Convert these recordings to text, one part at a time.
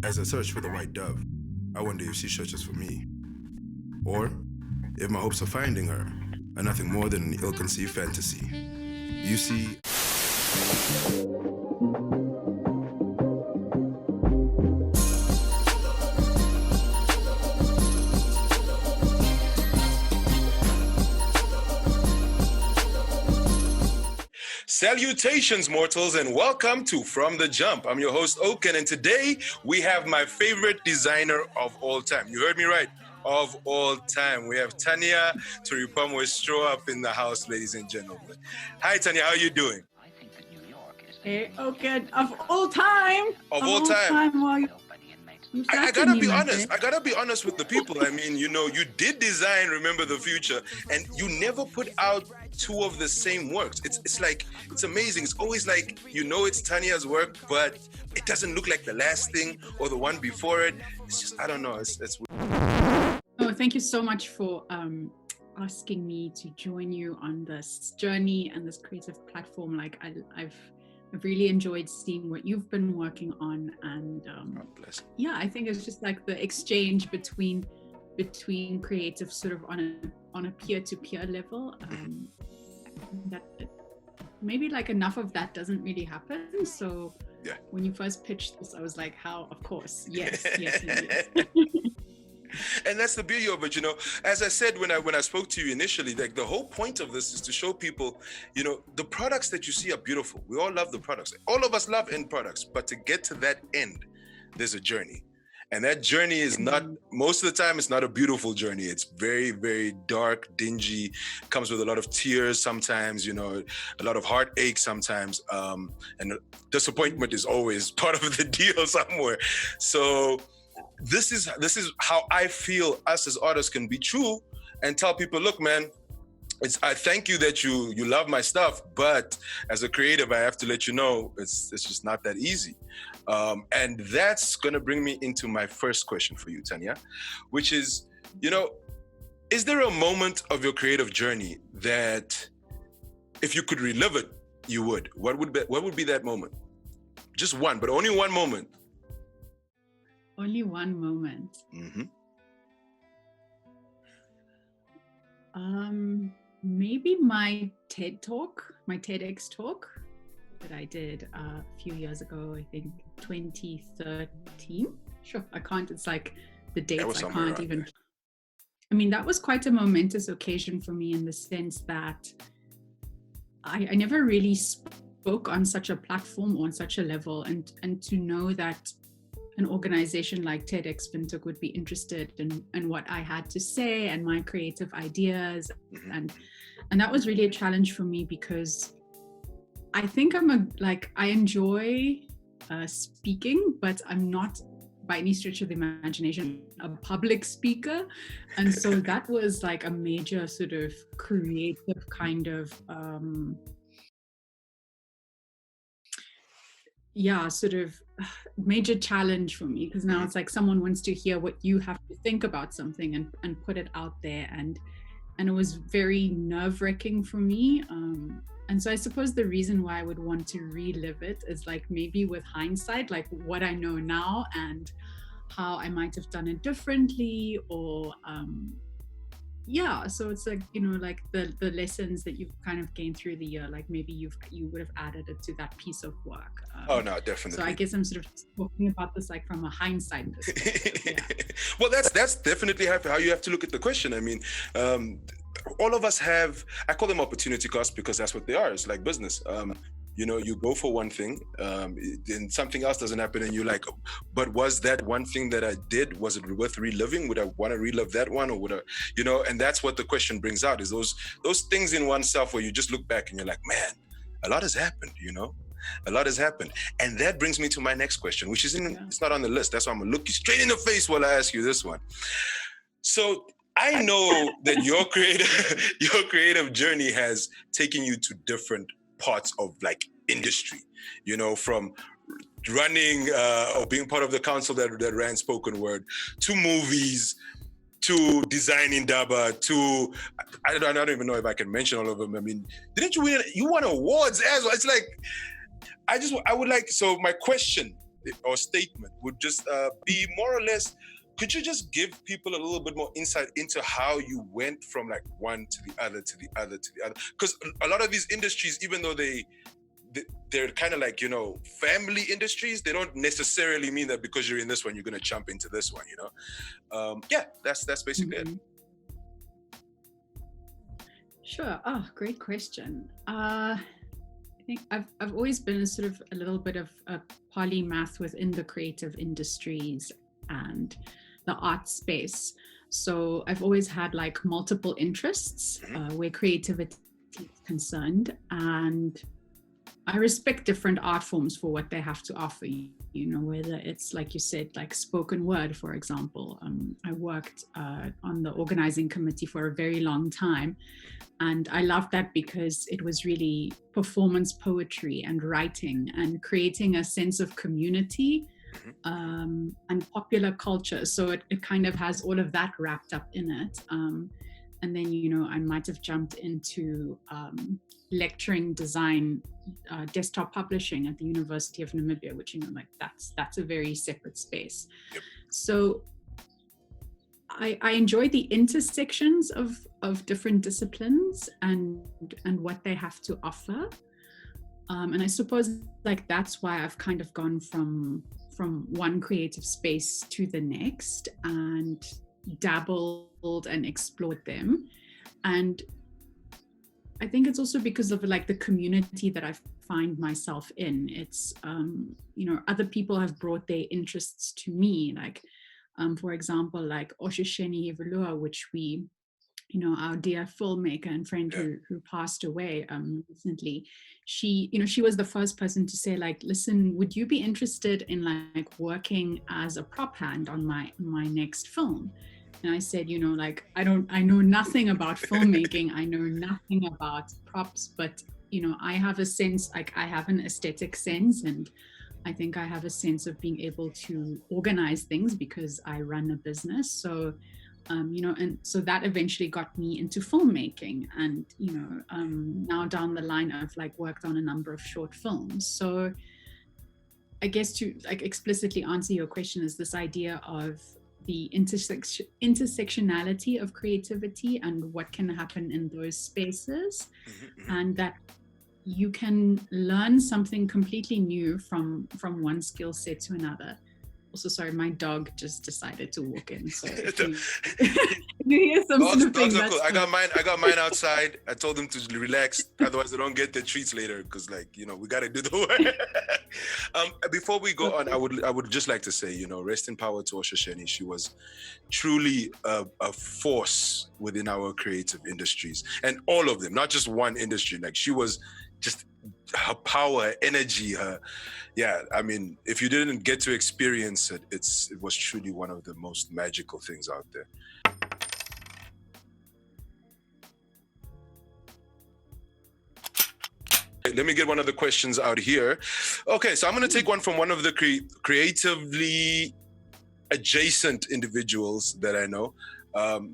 As I search for the white dove, I wonder if she searches for me. Or if my hopes of finding her are nothing more than an ill-conceived fantasy. You see... Salutations, mortals, and welcome to From the Jump. I'm your host, Oken, and today we have my favorite designer of all time. You heard me right, of all time. We have Tanya Turipamwe-Stro up in the house, ladies and gentlemen. Hi, Tanya, how are you doing? Hey, Oken, of all time. Of all time. I gotta be honest. Man. I gotta be honest with the people. I mean, you know, you did design Remember the Future, and you never put out two of the same works. It's like, it's amazing. It's always like, you know, it's Tanya's work, but it doesn't look like the last thing or the one before it. It's just, I don't know. It's weird. Oh, thank you so much for asking me to join you on this journey and this creative platform. Like I've really enjoyed seeing what you've been working on, and yeah, I think it's just like the exchange between creative sort of on a peer-to-peer level. That maybe like enough of that doesn't really happen. So yeah, when you first pitched this, I was like, how? Of course, yes. And that's the beauty of it, you know. As I said when I spoke to you initially, like the whole point of this is to show people, you know, the products that you see are beautiful. We all love the products. All of us love end products, but to get to that end, there's a journey. And that journey is not, most of the time, it's not a beautiful journey. It's very, very dark, dingy, comes with a lot of tears sometimes, you know, a lot of heartache sometimes. And disappointment is always part of the deal somewhere. So this is how I feel us as artists can be true and tell people, look, man, I thank you that you love my stuff, but as a creative, I have to let you know it's just not that easy. And that's gonna bring me into my first question for you, Tanya, which is, you know, is there a moment of your creative journey that if you could relive it, you would? What would be that moment? Just one, but only one moment. Only one moment. Mm-hmm. Maybe my TEDx talk that I did a few years ago, I think 2013. Sure, I can't, it's like the dates, I can't even. There. I mean, that was quite a momentous occasion for me in the sense that I never really spoke on such a platform or on such a level, and to know that an organization like TEDx Windhoek would be interested in what I had to say and my creative ideas. And that was really a challenge for me, because I think I enjoy speaking, but I'm not by any stretch of the imagination a public speaker. And so that was like a major sort of creative kind of sort of major challenge for me, because now it's like someone wants to hear what you have to think about something and put it out there, and it was very nerve-wracking for me, and so I suppose the reason why I would want to relive it is like maybe with hindsight, like what I know now and how I might have done it differently, or so it's like, you know, like the lessons that you've kind of gained through the year, like maybe you would have added it to that piece of work. Oh no, definitely. So I guess I'm sort of talking about this like from a hindsight perspective. Yeah. Well, that's definitely how you have to look at the question. I mean, all of us have, I call them opportunity costs, because that's what they are. It's like business. You know, you go for one thing, then something else doesn't happen, and you're like, but was that one thing that I did, was it worth reliving? Would I want to relive that one, or would I, you know? And that's what the question brings out, is those things in oneself where you just look back and you're like, man, a lot has happened, you know? A lot has happened. And that brings me to my next question, which it's not on the list. That's why I'm gonna look you straight in the face while I ask you this one. So I know that your creative journey has taken you to different parts of like industry, you know, from running or being part of the council that ran spoken word, to movies, to designing Daba, to I don't even know if I can mention all of them. I mean, didn't you win? You won awards as well. It's like I would like. So my question or statement would just be more or less, could you just give people a little bit more insight into how you went from like one to the other, to the other, to the other? Because a lot of these industries, even though they're kind of like, you know, family industries, they don't necessarily mean that because you're in this one, you're going to jump into this one, you know? Yeah, that's basically it. Sure. Oh, great question. I think I've always been a sort of a little bit of a polymath within the creative industries and the art space. So I've always had like multiple interests where creativity is concerned, and I respect different art forms for what they have to offer, you know, whether it's like you said, like spoken word, for example. I worked on the organizing committee for a very long time, and I loved that because it was really performance poetry and writing and creating a sense of community and popular culture. So it kind of has all of that wrapped up in it. And then, you know, I might have jumped into lecturing design, desktop publishing at the University of Namibia, which, you know, like that's a very separate space. Yep. So I enjoy the intersections of different disciplines and what they have to offer. And I suppose like that's why I've kind of gone from one creative space to the next and dabbled and explored them. And I think it's also because of like the community that I find myself in. It's you know, other people have brought their interests to me, like for example, like Oshisheni Evalua, which we, you know, our dear filmmaker and friend who passed away recently, she, you know, she was the first person to say like, listen, would you be interested in like working as a prop hand on my next film? And I said, you know, like, I know nothing about filmmaking. I know nothing about props, but, you know, I have a sense, like I have an aesthetic sense, and I think I have a sense of being able to organize things because I run a business. So, you know, and so that eventually got me into filmmaking, and, you know, now down the line I've like worked on a number of short films. So I guess to like explicitly answer your question is this idea of the intersectionality of creativity and what can happen in those spaces, and that you can learn something completely new from one skill set to another. Also, sorry, my dog just decided to walk in. So if you hear some snooping, dogs are cool. I got mine outside. I told them to relax, otherwise they don't get their treats later. Because, like, you know, we got to do the work. Before we go on, I would just like to say, you know, rest in power to Oshisheni. She was truly a force within our creative industries, and all of them, not just one industry. Like, she was just her power, energy, I mean, if you didn't get to experience it, it was truly one of the most magical things out there. Let me get one of the questions out here. Okay, so I'm going to take one from one of the creatively adjacent individuals that I know.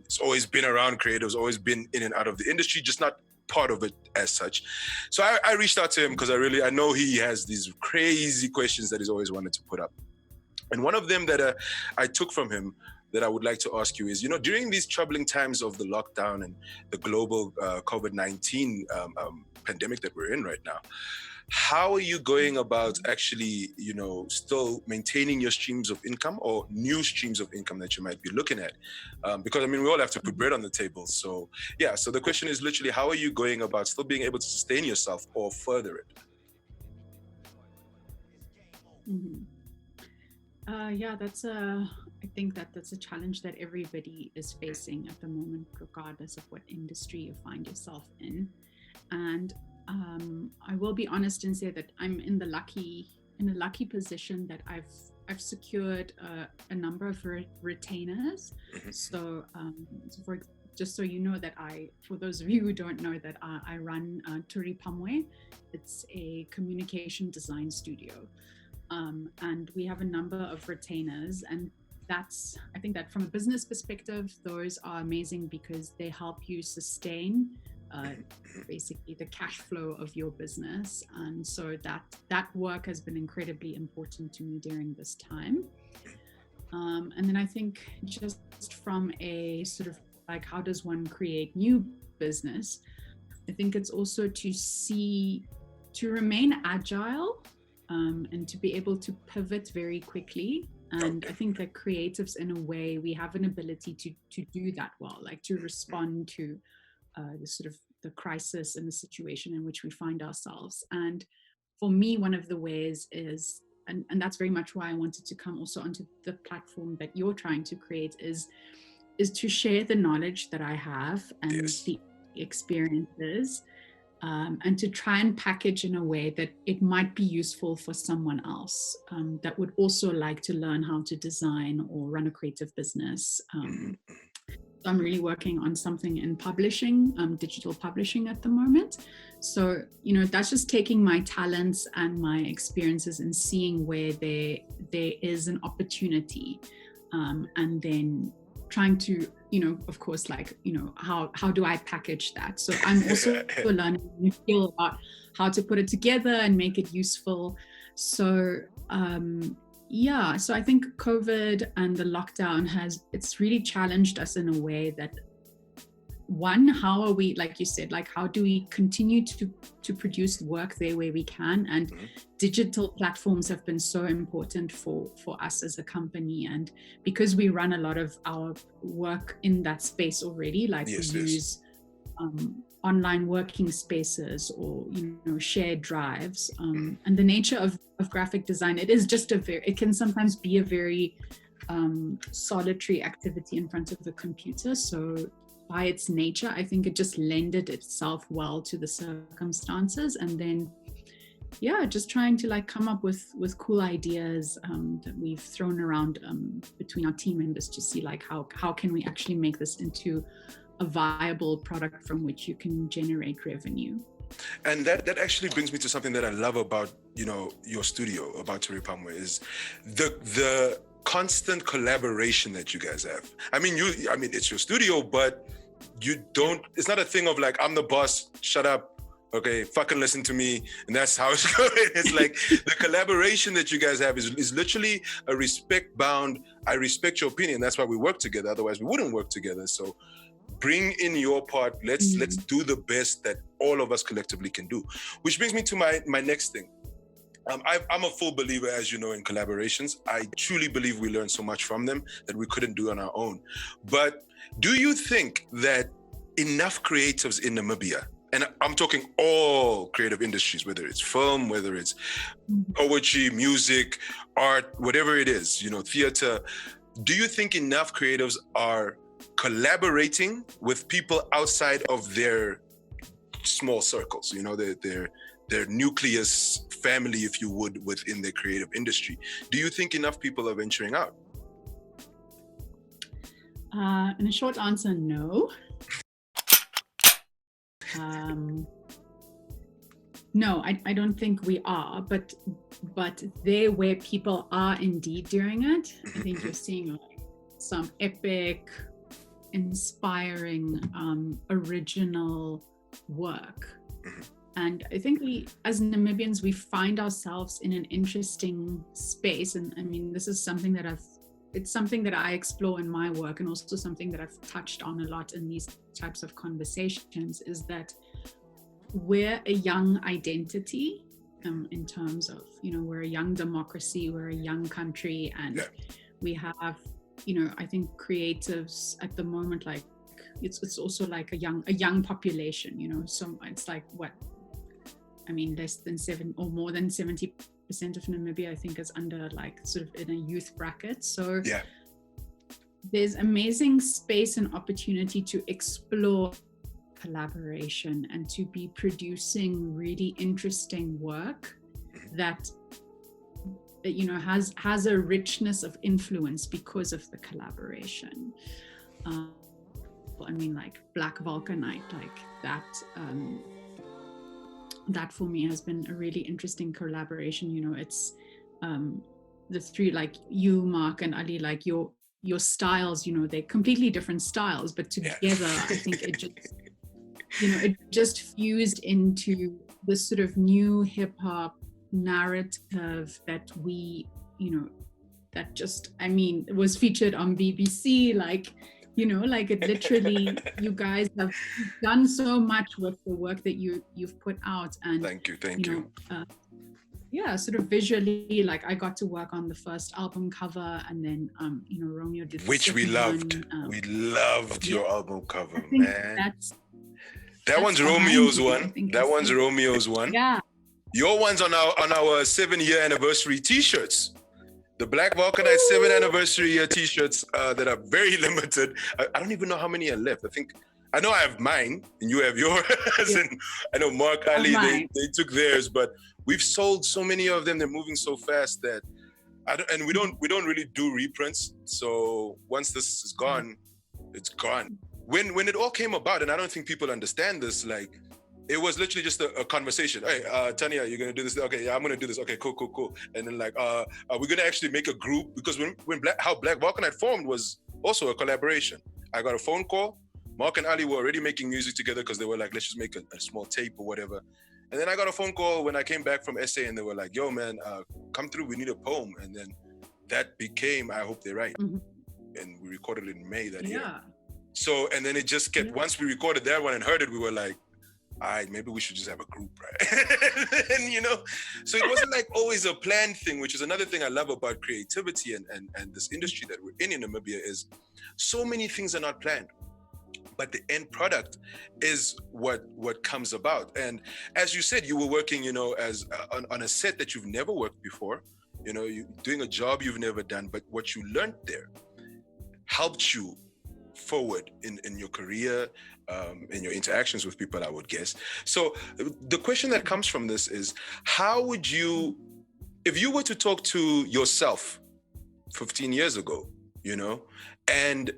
It's always been around creatives, always been in and out of the industry, just not part of it as such. So I reached out to him because I know he has these crazy questions that he's always wanted to put up. And one of them that I took from him that I would like to ask you is, you know, during these troubling times of the lockdown and the global COVID-19 pandemic that we're in right now, how are you going about actually, you know, still maintaining your streams of income or new streams of income that you might be looking at? Because, I mean, we all have to put bread on the table. So, yeah, so the question is literally, how are you going about still being able to sustain yourself or further it? Yeah, I think that's a challenge that everybody is facing at the moment, regardless of what industry you find yourself in. And I will be honest and say that I'm in a lucky position that I've secured a number of retainers. So, just so you know that for those of you who don't know, that I run Turi Pamwe. It's a communication design studio, and we have a number of retainers, and I think that from a business perspective, those are amazing because they help you sustain basically the cash flow of your business. And so that work has been incredibly important to me during this time. And then I think just from a sort of like, how does one create new business? I think it's also to remain agile, and to be able to pivot very quickly. And I think that creatives, in a way, we have an ability to do that well, like to respond to the sort of the crisis and the situation in which we find ourselves. And for me, one of the ways is, and that's very much why I wanted to come also onto the platform that you're trying to create, is to share the knowledge that I have and the experiences, and to try and package in a way that it might be useful for someone else that would also like to learn how to design or run a creative business. So I'm really working on something in publishing, digital publishing at the moment. So, that's just taking my talents and my experiences and seeing where there is an opportunity, and then trying to, of course, like, how do I package that? So I'm also learning a new skill about how to put it together and make it useful. So, so I think COVID and the lockdown it's really challenged us in a way that, one, how are we, like you said, like how do we continue to produce work there where we can? And digital platforms have been so important for us as a company. And because we run a lot of our work in that space already, like we use online working spaces or, shared drives. And the nature of graphic design, it can sometimes be a very solitary activity in front of the computer. So by its nature, I think it just lended itself well to the circumstances. And then, just trying to like come up with cool ideas that we've thrown around between our team members to see like how can we actually make this into a viable product from which you can generate revenue. And that actually brings me to something that I love about, your studio, about Terry Palmer, is the constant collaboration that you guys have. I mean, it's your studio, but it's not a thing of like, I'm the boss, shut up, okay, fucking listen to me, and that's how it's going. It's like the collaboration that you guys have is literally a respect bound. I respect your opinion, that's why we work together, otherwise we wouldn't work together. So bring in your part, let's do the best that all of us collectively can do. Which brings me to my next thing. I'm a full believer, as you know, in collaborations. I truly believe we learn so much from them that we couldn't do on our own. But do you think that enough creatives in Namibia, and I'm talking all creative industries, whether it's film, whether it's poetry, music, art, whatever it is, theater, do you think enough creatives are collaborating with people outside of their small circles, their nucleus family, if you would, within the creative industry? Do you think enough people are venturing out? In a short answer, no. No, I don't think we are, but there where people are indeed doing it, I think you're seeing like some epic, inspiring, original work. And I think we, as Namibians, we find ourselves in an interesting space. And I mean, this is something that it's something that I explore in my work, and also something that I've touched on a lot in these types of conversations, is that we're a young identity, in terms of, we're a young democracy, we're a young country, and we have, I think creatives at the moment, like it's also like a young population, so it's like less than 7 or more than 70% of Namibia, I think, is under like sort of in a youth bracket. So there's amazing space and opportunity to explore collaboration and to be producing really interesting work that has a richness of influence because of the collaboration. Like Black Vulcanite, like that. That for me has been a really interesting collaboration. It's the three, like you, Mark, and Ali, like your styles, they're completely different styles, but together I think it just fused into this sort of new hip hop narrative that that just, it was featured on BBC, like it literally, you guys have done so much with the work that you've put out. And thank you. Yeah, sort of visually, like I got to work on the first album cover, and then Romeo did, which we loved. We loved your album cover, man. That one's Romeo's one. That one's Romeo's one. Yeah. Your one's on our 7-year anniversary T-shirts. The Black Vulcanite 7th anniversary T-shirts that are very limited. I don't even know how many are left. I know I have mine, and you have yours. Yeah. And I know Mark Ali, they took theirs, but we've sold so many of them. They're moving so fast that we don't really do reprints. So once this is gone, it's gone. When it all came about, and I don't think people understand this, like, it was literally just a conversation. Hey, Tanya, you're gonna do this? Okay, yeah, I'm gonna do this. Okay, cool. And then like, are we gonna actually make a group? Because how Black Vulcanite formed was also a collaboration. I got a phone call. Mark and Ali were already making music together because they were like, let's just make a small tape or whatever. And then I got a phone call when I came back from SA, and they were like, yo, man, come through, we need a poem. And then that became I Hope They Write. Mm-hmm. And we recorded it in May that year. So, and then it just kept, once we recorded that one and heard it, we were like, all right, maybe we should just have a group, right? And, so it wasn't like always a planned thing, which is another thing I love about creativity and this industry that we're in Namibia, is so many things are not planned. But the end product is what comes about. And as you said, you were working, as on a set that you've never worked before, you're doing a job you've never done, but what you learned there helped you forward in your career, in your interactions with people, I would guess. So the question that comes from this is, how would you, if you were to talk to yourself 15 years ago, and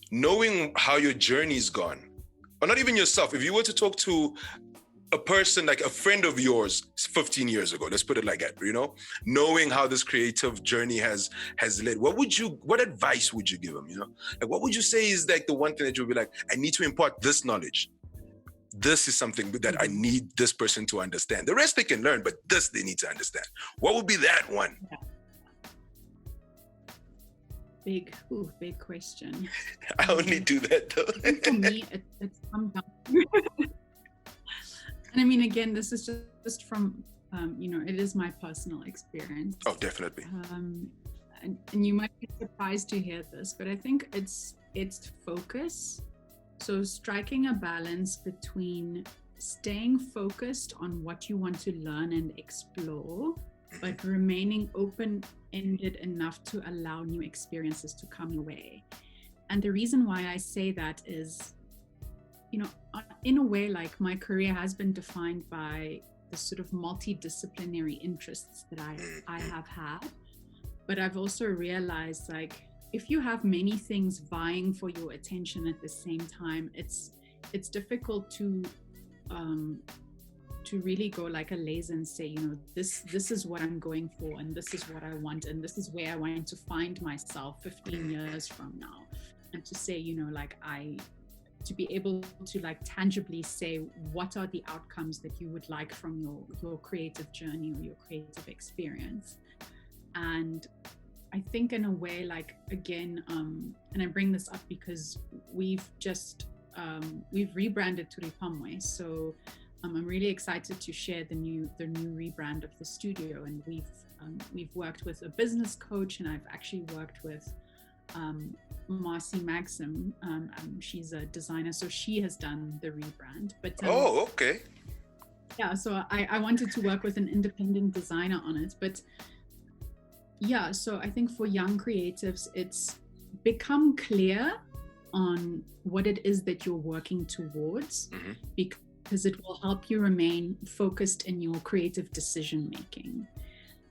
knowing how your journey's gone, or not even yourself, if you were to talk to a person, like a friend of yours 15 years ago, let's put it like that, knowing how this creative journey has led, what advice would you give them, Like, what would you say is like the one thing that you'll be like, I need to impart this knowledge. This is something that I need this person to understand. The rest they can learn, but this they need to understand. What would be that one? Yeah. Big question. I only do that though. For me, it's come down. And again, this is just from, it is my personal experience. Oh, definitely. And you might be surprised to hear this, but I think it's focus. So striking a balance between staying focused on what you want to learn and explore, but remaining open-ended enough to allow new experiences to come your way. And the reason why I say that is, in a way, like, my career has been defined by the sort of multidisciplinary interests that I have had. But I've also realized, like, if you have many things vying for your attention at the same time, it's difficult to really go like a laser and say, this is what I'm going for, and this is what I want, and this is where I want to find myself 15 years from now. And to say, to be able to like tangibly say, what are the outcomes that you would like from your creative journey or your creative experience. And I think in a way, like, again, and I bring this up because we've rebranded Turipamwe. So I'm really excited to share the new rebrand of the studio. And we've worked with a business coach, and I've actually worked with Marcy Maxim. She's a designer, so she has done the rebrand. But okay. Yeah, so I wanted to work with an independent designer on it. But yeah, so I think for young creatives, it's become clear on what it is that you're working towards, because it will help you remain focused in your creative decision making.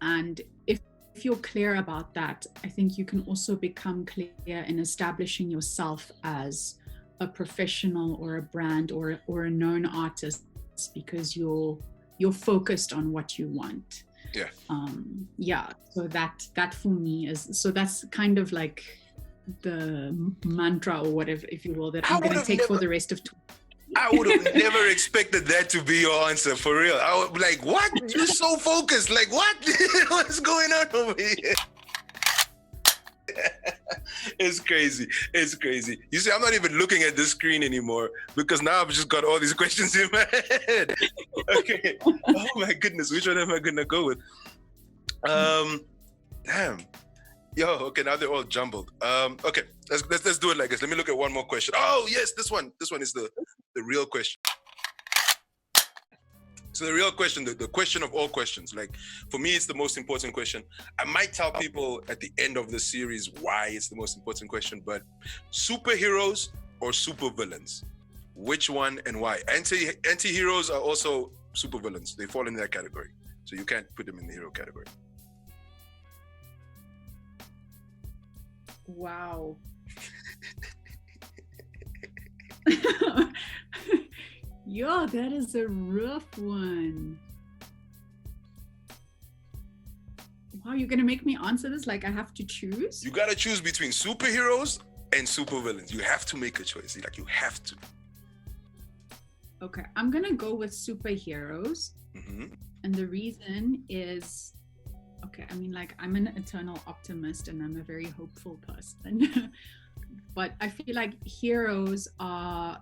And if you're clear about that, I think you can also become clear in establishing yourself as a professional or a brand or a known artist, because you're focused on what you want. Yeah. So that for me that's kind of like the mantra or whatever, if you will, that I'm going to take for the rest of I would have never expected that to be your answer, for real. I would be like, what? You're so focused. Like, what? What's going on over here? It's crazy. It's crazy. You see, I'm not even looking at this screen anymore because now I've just got all these questions in my head. Okay. Oh my goodness. Which one am I gonna go with? Damn. Yo, okay, now they're all jumbled. Okay, let's do it like this. Let me look at one more question. Oh yes, this one. This one is the real question. So the real question, the question of all questions, like for me, it's the most important question. I might tell people at the end of the series why it's the most important question, but superheroes or supervillains? Which one and why? Anti-heroes are also supervillains. They fall in that category. So you can't put them in the hero category. Wow. Yo, that is a rough one. Wow, you're gonna make me answer this like I have to choose? You gotta choose between superheroes and supervillains. You have to make a choice. Like, you have to. Okay, I'm gonna go with superheroes. Mm-hmm. And the reason is, okay, I mean, like, I'm an eternal optimist and I'm a very hopeful person. But I feel like heroes are,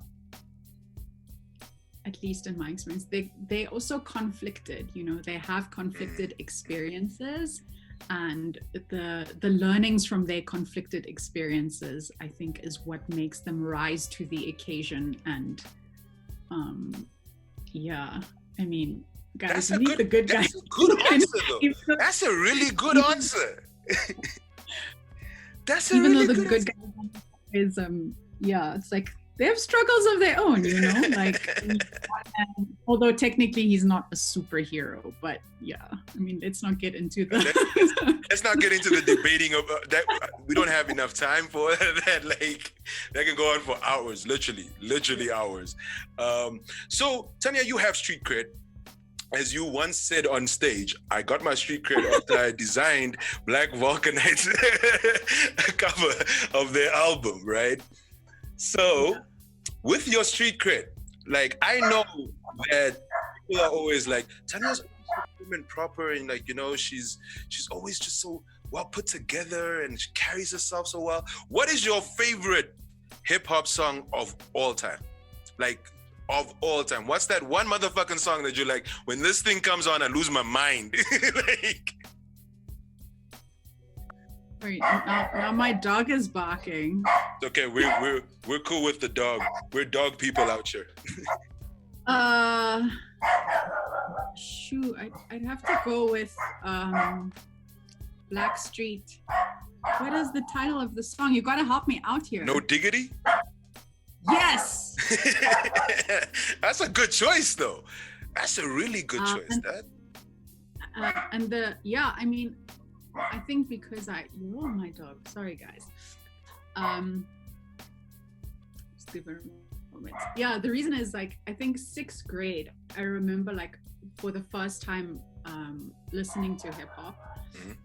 at least in my experience, they also conflicted, you know, they have conflicted experiences, and the learnings from their conflicted experiences, I think, is what makes them rise to the occasion. And yeah, I mean, guys, you need the good guys. That's a good answer, though. That's a really good answer. That's a really good answer. Even though the good guy is, yeah, it's like, they have struggles of their own, you know, like, although technically he's not a superhero, but yeah, I mean, let's not get into the... let's not get into the debating of that. We don't have enough time for that. Like, that can go on for hours, literally hours. So Tanya, you have street cred. As you once said on stage, I got my street cred after I designed Black Vulcanite's cover of their album, right? So, with your street cred, like, I know that people are always like, Tanya's so prim and proper, and like, you know, she's always just so well put together and she carries herself so well. What is your favorite hip hop song of all time? Like, of all time. What's that one motherfucking song that you're like, when this thing comes on, I lose my mind? Like, wait, now my dog is barking. It's okay, we're cool with the dog. We're dog people out here. Shoot, I'd have to go with Blackstreet. What is the title of the song? You gotta help me out here. No Diggity? Yes. That's a good choice, though. That's a really good choice. I mean, I think because oh, my dog. Sorry, guys. Just give her a moment. Yeah, the reason is, like, I think 6th grade, I remember, like, for the first time listening to hip hop.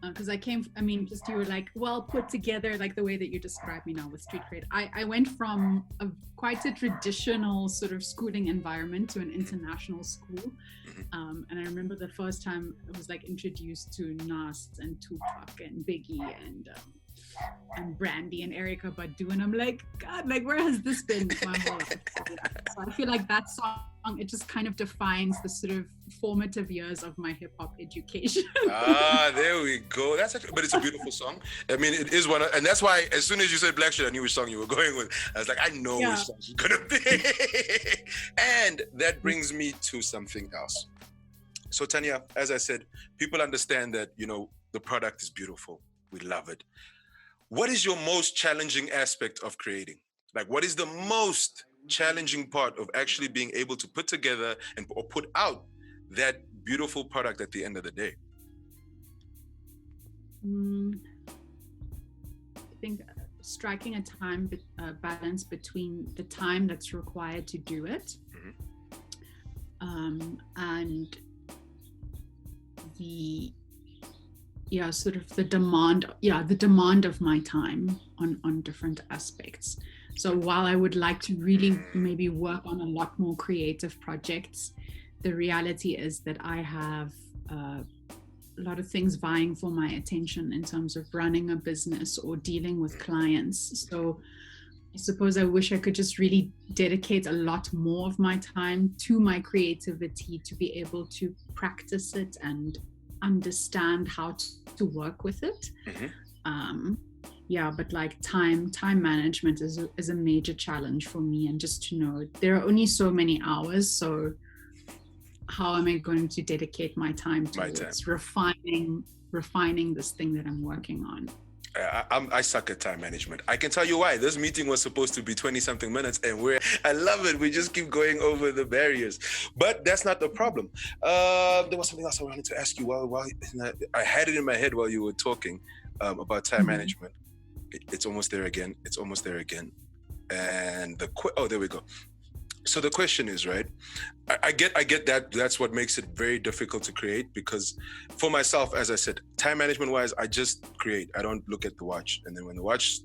Because you were like, well put together, like the way that you describe me now with street cred. I went from quite a traditional sort of schooling environment to an international school. And I remember the first time I was like introduced to Nas and Tupac and Biggie and Brandy and Erykah Badu, and I'm like, God, like, where has this been my whole life? So I feel like that song, it just kind of defines the sort of formative years of my hip hop education. There we go. But it's a beautiful song. I mean, it is one, and that's why as soon as you said Blackstreet, I knew which song you were going with. I was like, I know which song she's gonna pick. And that brings me to something else. So Tanya, as I said, people understand that, you know, the product is beautiful. We love it. What is your most challenging aspect of creating? Like, what is the most challenging part of actually being able to put together or put out that beautiful product at the end of the day? I think striking a balance between the time that's required to do it, and the sort of the demand of my time on different aspects. So while I would like to really maybe work on a lot more creative projects, the reality is that I have a lot of things vying for my attention in terms of running a business or dealing with clients. So I suppose I wish I could just really dedicate a lot more of my time to my creativity to be able to practice it and understand how to work with it. But like time management is a major challenge for me, and just to know there are only so many hours, so how am I going to dedicate my time towards refining this thing that I'm working on? I suck at time management. I can tell you why. This meeting was supposed to be 20-something minutes, and I love it. We just keep going over the barriers. But that's not the problem. There was something else I wanted to ask you while I had it in my head while you were talking about time management. It's almost there again. And there we go. So the question is, right? I get that. That's what makes it very difficult to create, because for myself, as I said, time management wise, I just create. I don't look at the watch. And then when the watch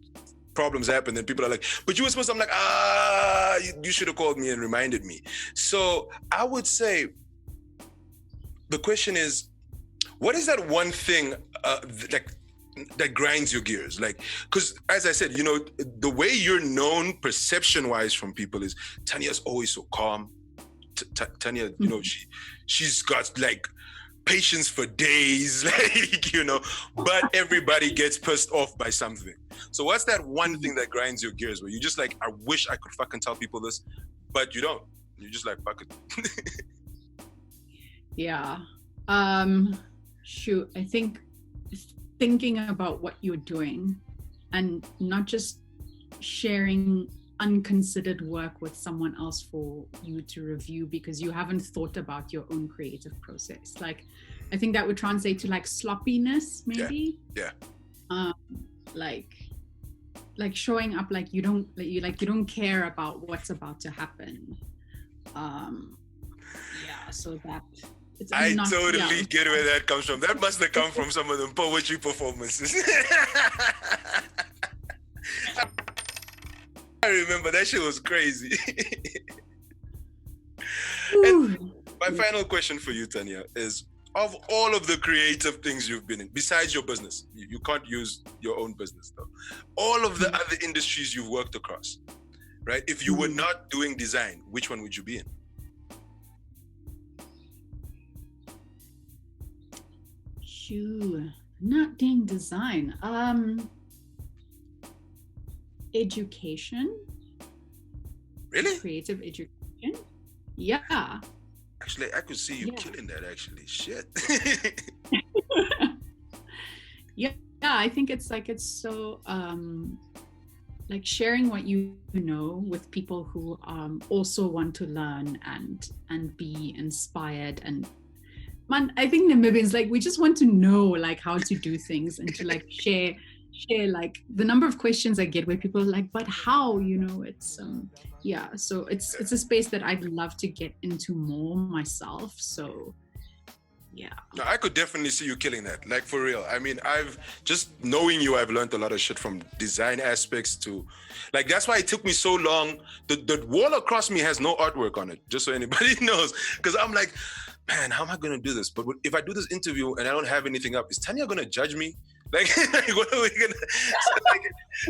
problems happen, then people are like, but you were supposed to, I'm like, you should have called me and reminded me. So I would say the question is, what is that one thing that grinds your gears? Like, because as I said, the way you're known perception wise from people is Tanya's always so calm. Tanya, she's got like patience for days, but everybody gets pissed off by something. So what's that one thing that grinds your gears where you just like, I wish I could fucking tell people this, but you don't. You're just like, fuck it. Yeah. Shoot, I think thinking about what you're doing and not just sharing unconsidered work with someone else for you to review because you haven't thought about your own creative process. Like, I think that would translate to like sloppiness, maybe. Yeah. Like showing up like you don't care about what's about to happen. So that. I totally get where that comes from. That must have come from some of the poetry performances. I remember that shit was crazy. And my final question for you, Tanya, is of all of the creative things you've been in, besides your business, you can't use your own business though, all of the other industries you've worked across, right? If you were not doing design, which one would you be in? Not doing design. Education. Really? Creative education. Yeah. Actually, I could see you killing that, actually. Shit. Yeah, I think it's so like sharing what you know with people who also want to learn and be inspired. And man, I think Namibians, like, we just want to know like how to do things and to like share like the number of questions I get where people are like, but how, it's so it's a space that I'd love to get into more myself. So no, I could definitely see you killing that, like, for real. I mean, I've just knowing you, I've learned a lot of shit from design aspects to, like, that's why it took me so long. The wall across me has no artwork on it, just so anybody knows, because I'm like, man, how am I gonna do this? But if I do this interview and I don't have anything up, is Tanya gonna judge me? Like, what are we gonna?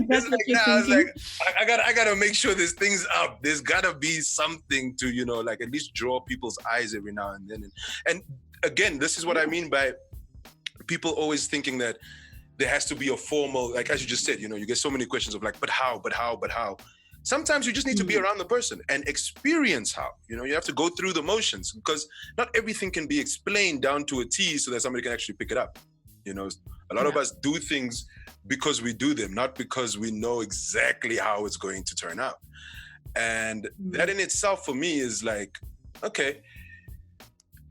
That's what you're thinking. I gotta make sure this thing's up. There's gotta be something to, like, at least draw people's eyes every now and then. And again, this is what I mean by people always thinking that there has to be a formal, like, as you just said, you get so many questions of like, but how? Sometimes you just need to be around the person and experience how. You have to go through the motions, because not everything can be explained down to a T so that somebody can actually pick it up. A lot of us do things because we do them, not because we know exactly how it's going to turn out. And that in itself for me is like, okay,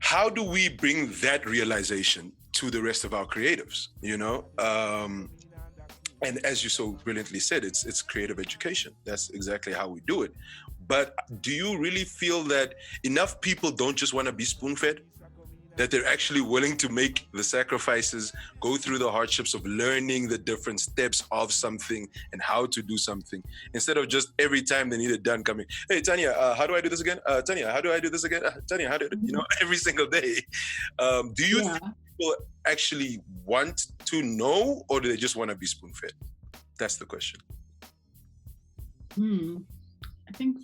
how do we bring that realization to the rest of our creatives, And as you so brilliantly said, it's creative education. That's exactly how we do it. But do you really feel that enough people don't just want to be spoon-fed? that they're actually willing to make the sacrifices, go through the hardships of learning the different steps of something and how to do something, instead of just every time they need it done coming, hey, Tanya, how do I do this again? Tanya, how do I do this again? Tanya, how do you know, every single day. Do you think people actually want to know, or do they just want to be spoon-fed? That's the question. I think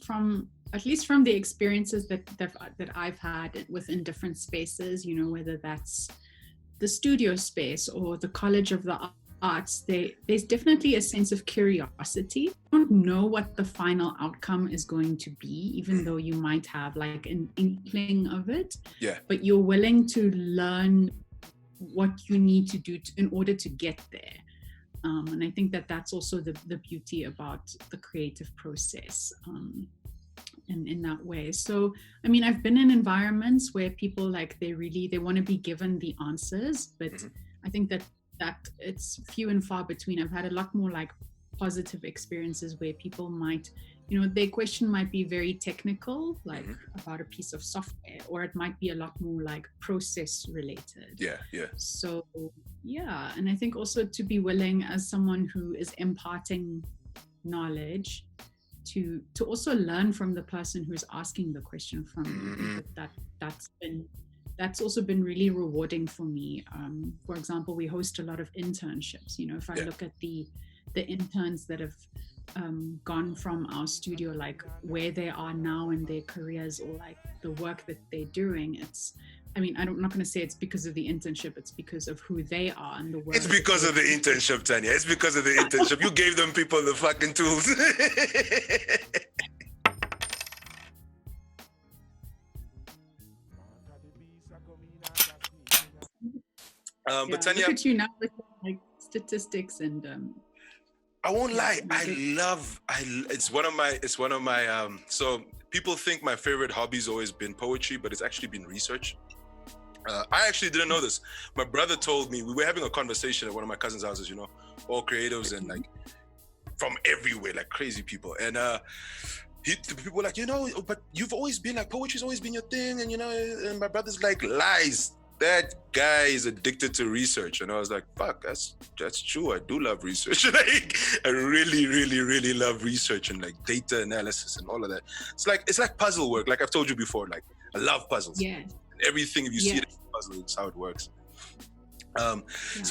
at least from the experiences that I've had within different spaces, you know, whether that's the studio space or the College of the Arts, there's definitely a sense of curiosity. You don't know what the final outcome is going to be, even though you might have like an inkling of it. Yeah. But you're willing to learn what you need to do in order to get there. And I think that that's also the beauty about the creative process. In that way. So, I mean, I've been in environments where people like they want to be given the answers, but I think that it's few and far between. I've had a lot more like positive experiences where people might, you know, their question might be very technical, like about a piece of software, or it might be a lot more like process related. Yeah. So, yeah. And I think also to be willing as someone who is imparting knowledge to also learn from the person who's asking the question from me. That's also been really rewarding for me. For example, we host a lot of internships. You know, if I look at the interns that have gone from our studio, like where they are now in their careers, or like the work that they're doing, I'm not going to say it's because of the internship. It's because of who they are and the work. It's because of the internship, Tanya. It's because of the internship. You gave them people the fucking tools. But Tanya, look at you now with like statistics and. I won't lie. It's one of my. So people think my favorite hobby's always been poetry, but it's actually been research. I actually didn't know this. My brother told me, we were having a conversation at one of my cousin's houses, you know, all creatives and like from everywhere, like crazy people. And the people were like, you know, but you've always been like, poetry's always been your thing. And, you know, and my brother's like, lies. That guy is addicted to research. And I was like, fuck, that's true. I do love research. Like, I really, really, really love research and like data analysis and all of that. It's like puzzle work. Like I've told you before, like I love puzzles. Yeah. Everything, if you see it as a puzzle, it's how it works. So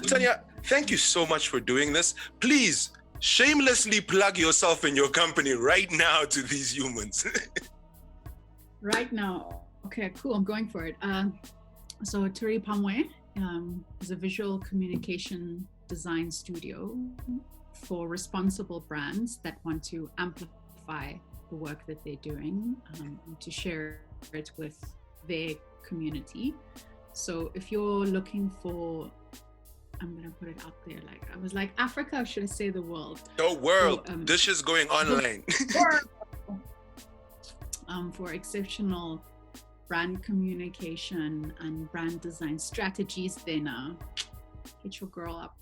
Tanya, thank you so much for doing this. Please shamelessly plug yourself and your company right now to these humans. Right now. Okay, cool. I'm going for it. So Turi Pamwe is a visual communication design studio for responsible brands that want to amplify the work that they're doing and to share it with their community. So if you're looking for, I'm gonna put it out there, like I was like Africa, or should I say the world? The world. So, this is going online. For exceptional brand communication and brand design strategies, then hit your girl up.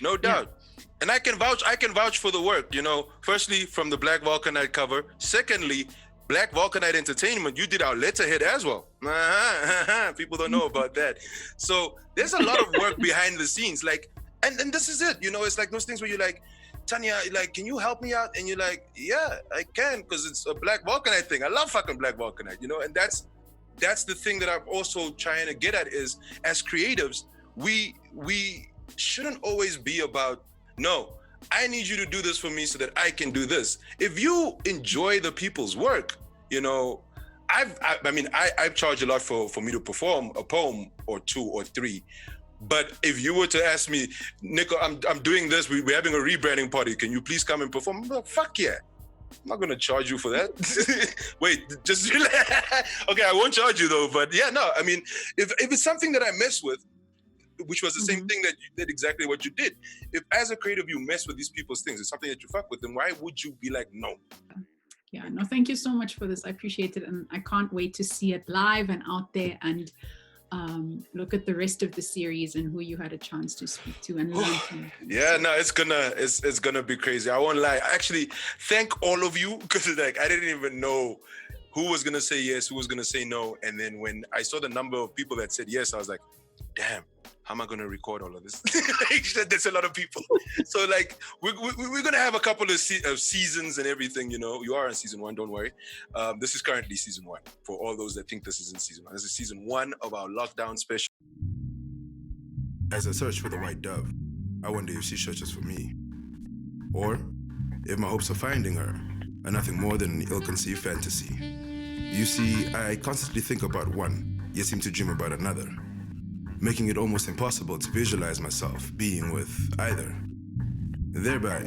No doubt. Yeah. And I can vouch for the work, you know, firstly from the Black Vulcanite cover, secondly Black Vulcanite Entertainment, you did our letterhead as well. People don't know about that. So there's a lot of work behind the scenes, like, and this is it, you know, it's like those things where you're like, Tanya, like, can you help me out? And you're like, yeah, I can, because it's a Black Vulcanite thing. I love fucking Black Vulcanite, you know, and that's the thing that I'm also trying to get at is, as creatives, we shouldn't always be about, no, I need you to do this for me so that I can do this. If you enjoy the people's work, you know, I've charged a lot for me to perform a poem or two or three. But if you were to ask me, Nico, I'm doing this, we're having a rebranding party, can you please come and perform? I'm like, fuck yeah. I'm not gonna charge you for that. Wait, just okay, I won't charge you though, but yeah, no, I mean, if it's something that I mess with, which was the same thing that you did, exactly what you did. If as a creative you mess with these people's things, it's something that you fuck with, then why would you be like, no? Yeah, no, thank you so much for this. I appreciate it. And I can't wait to see it live and out there and look at the rest of the series and who you had a chance to speak to and learn from. Yeah, no, it's gonna be crazy. I won't lie. Actually, thank all of you, because like I didn't even know who was gonna say yes, who was gonna say no. And then when I saw the number of people that said yes, I was like, damn, how am I gonna record all of this? That's a lot of people. So like, we're gonna have a couple of seasons and everything, you know. You are in season 1, don't worry. This is currently season 1, for all those that think this isn't season 1. This is season 1 of our lockdown special. As I search for the white dove, I wonder if she searches for me. Or if my hopes of finding her are nothing more than an ill-conceived fantasy. You see, I constantly think about one, yet seem to dream about another, making it almost impossible to visualize myself being with either. Thereby,